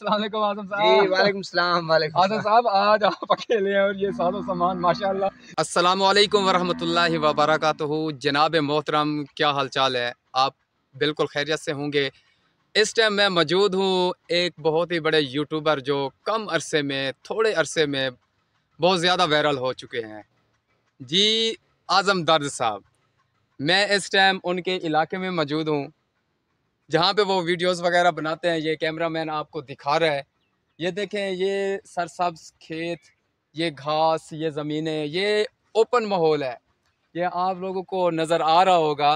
अस्सलाम वालेकुम आज़म जी साहब। वालेकुम सलाम। वालेकुम आज़म साहब आज आप अकेले हैं और ये सारो सामान माशाल्लाह। अस्सलाम वालेकुम वरहमतुल्लाहि वबरकातुहू। जनाब मोहतरम, क्या हालचाल है? आप बिल्कुल खैरियत से होंगे। इस टाइम मैं मौजूद हूँ एक बहुत ही बड़े यूट्यूबर जो कम अरसे में, थोड़े अरसे में बहुत ज़्यादा वायरल हो चुके हैं जी, आज़म दर्द साहब। मैं इस टाइम उनके इलाके में मौजूद हूँ जहाँ पे वो वीडियोस वगैरह बनाते हैं। ये कैमरामैन आपको दिखा रहा है। ये देखें, ये सरसब्ज खेत, ये घास, ये ज़मीनें, ये ओपन माहौल है। ये आप लोगों को नज़र आ रहा होगा।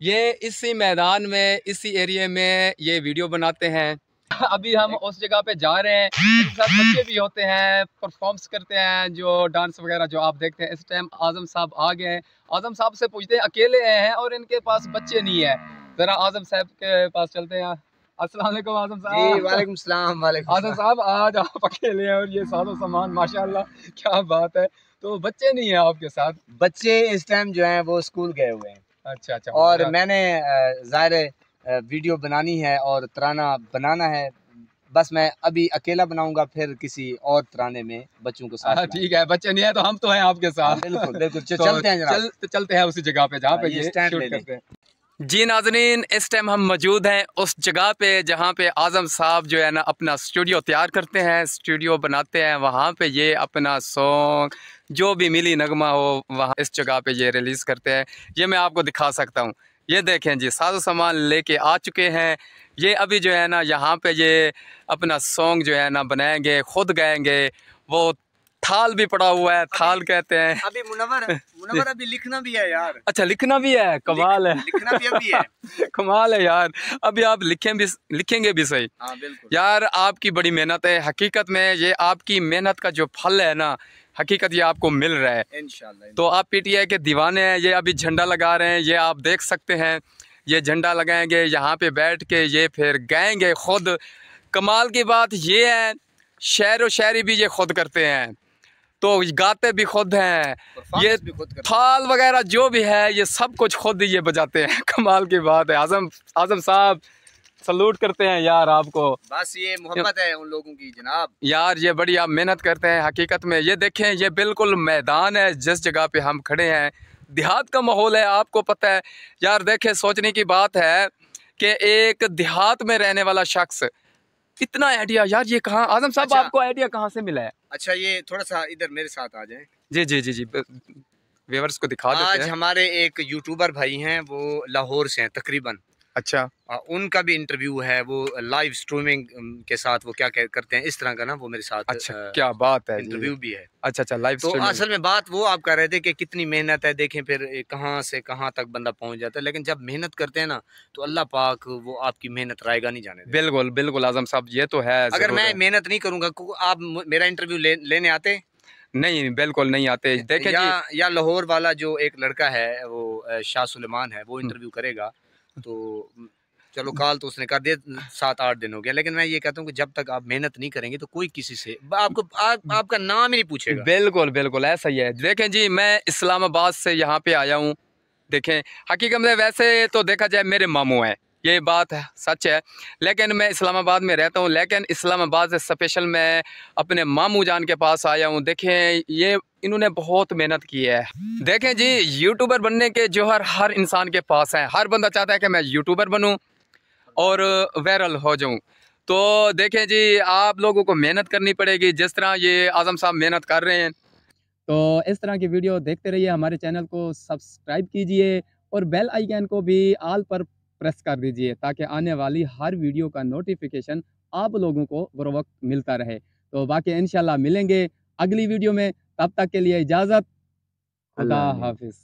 ये इसी मैदान में, इसी एरिया में ये वीडियो बनाते हैं। अभी हम उस जगह पे जा रहे हैं। इनके साथ बच्चे भी होते हैं, परफॉर्म्स करते हैं, जो डांस वगैरह जो आप देखते हैं। इस टाइम आज़म साहब आ गए हैं। आज़म साहब से पूछते हैं, अकेले आए हैं और इनके पास बच्चे नहीं है। ज़रा आज़म साहब के पास चलते हैं। अस्सलाम वालेकुम आज़म जी साहब। वालेकुम सलाम। वालेकुम आज़म साहब आज आप अकेले हैं और ये सारो सामान माशाल्लाह, क्या बात है। तो बच्चे नहीं है आपके साथ? बच्चे इस टाइम जो हैं वो स्कूल गए हुए हैं। अच्छा अच्छा। और मैंने ज़ाहिर वीडियो बनानी है और तराना बनाना है। बस मैं अभी अकेला बनाऊंगा, फिर किसी और तराने में बच्चों को साथ ठीक है, बच्चे नहीं है तो हम तो हैं आपके साथ। बिल्कुल बिल्कुल। तो चलते हैं जनाब। चलते हैं उसी जगह पे जहाँ पे ये स्टैंड शूट ले लें। करते हैं। जी नाज़रीन, इस टाइम हम मौजूद हैं उस जगह पे जहाँ पे आज़म साहब जो है ना अपना स्टूडियो तैयार करते हैं, स्टूडियो बनाते हैं। वहाँ पे ये अपना सॉन्ग जो भी मिली नगमा हो वहाँ इस जगह पे ये रिलीज़ करते हैं। ये मैं आपको दिखा सकता हूँ। ये देखें जी, साजो सामान लेके आ चुके हैं। ये अभी जो है ना यहाँ पे ये अपना सॉन्ग जो है ना बनाएंगे, खुद गाएंगे। वो थाल भी पड़ा हुआ है, थाल कहते हैं। अभी मुनव्वर अभी लिखना भी है यार। अच्छा, लिखना भी है, कमाल है। लिखना भी अभी है। कमाल है यार। अभी आप लिखेंगे भी सही। हाँ बिल्कुल यार, आपकी बड़ी मेहनत है। हकीकत में ये आपकी मेहनत का जो फल है ना, हकीकत ये आपको मिल रहा है इंशाल्लाह। तो आप पीटीआई के दीवाने हैं। ये अभी झंडा लगा रहे हैं, ये आप देख सकते हैं। ये झंडा लगाएंगे, यहाँ पे बैठ के ये फिर गाएंगे खुद। कमाल की बात ये है, शेर व शायरी भी ये खुद करते हैं, तो गाते भी खुद हैं। ये भी खुद थाल वगैरह जो भी है ये सब कुछ खुद ये बजाते हैं। कमाल की बात है। आज़म साहब, सलूट करते हैं यार आपको। बस ये मोहब्बत है उन लोगों की जनाब। यार ये बड़ी आप मेहनत करते हैं हकीकत में। ये देखें, ये बिल्कुल मैदान है जिस जगह पे हम खड़े हैं। देहात का माहौल है, आपको पता है यार। देखें, सोचने की बात है कि एक देहात में रहने वाला शख्स इतना आइडिया, यार ये कहाँ आज़म साहब, अच्छा। आपको आइडिया कहाँ से मिला है? अच्छा, ये थोड़ा सा इधर मेरे साथ आ जाएं। जी जी जी जी, व्यूअर्स को दिखा देते आज हैं। हमारे एक यूट्यूबर भाई हैं, वो लाहौर से हैं तकरीबन। अच्छा। उनका भी इंटरव्यू है, वो लाइव स्ट्रीमिंग के साथ वो क्या करते हैं इस तरह का ना, वो मेरे साथ अच्छा, क्या बात है। इंटरव्यू भी है। अच्छा अच्छा, लाइव तो स्ट्रीमिंग। असल में बात वो आप कह रहे थे कि कितनी मेहनत है, देखें फिर कहाँ से कहाँ तक बंदा पहुंच जाता है। लेकिन जब मेहनत करते हैं ना तो अल्लाह पाक वो आपकी मेहनत रायगा नहीं जाने देता। बिल्कुल बिल्कुल आज़म साहब, ये तो है। अगर मैं मेहनत नहीं करूंगा, आप मेरा इंटरव्यू लेने आते? नहीं, बिल्कुल नहीं आते। देखें या लाहौर वाला जो एक लड़का है वो शाह सुलेमान है, वो इंटरव्यू करेगा तो चलो कॉल तो उसने कर दिया, 7-8 दिन हो गया। लेकिन मैं ये कहता हूँ कि जब तक आप मेहनत नहीं करेंगे तो कोई किसी से आपका नाम ही नहीं पूछेगा। बिल्कुल बिल्कुल ऐसा ही है। देखें जी, मैं इस्लामाबाद से यहाँ पे आया हूँ। देखें, हकीकत में वैसे तो देखा जाए मेरे मामू हैं, ये बात है, सच है। लेकिन मैं इस्लामाबाद में रहता हूँ, लेकिन इस्लामाबाद से स्पेशल मैं अपने मामू जान के पास आया हूँ। देखें, ये इन्होंने बहुत मेहनत की है। देखें जी, यूट्यूबर बनने के जौहर हर इंसान के पास है। हर बंदा चाहता है कि मैं यूट्यूबर बनूँ और वायरल हो जाऊँ। तो देखें जी, आप लोगों को मेहनत करनी पड़ेगी जिस तरह ये आज़म साहब मेहनत कर रहे हैं। तो इस तरह की वीडियो देखते रहिए। हमारे चैनल को सब्सक्राइब कीजिए और बेल आइकन को भी ऑल पर प्रेस कर दीजिए ताकि आने वाली हर वीडियो का नोटिफिकेशन आप लोगों को बर वक्त मिलता रहे। तो बाकी इंशाल्लाह मिलेंगे अगली वीडियो में। तब तक के लिए इजाज़त। खुदा हाफिज़।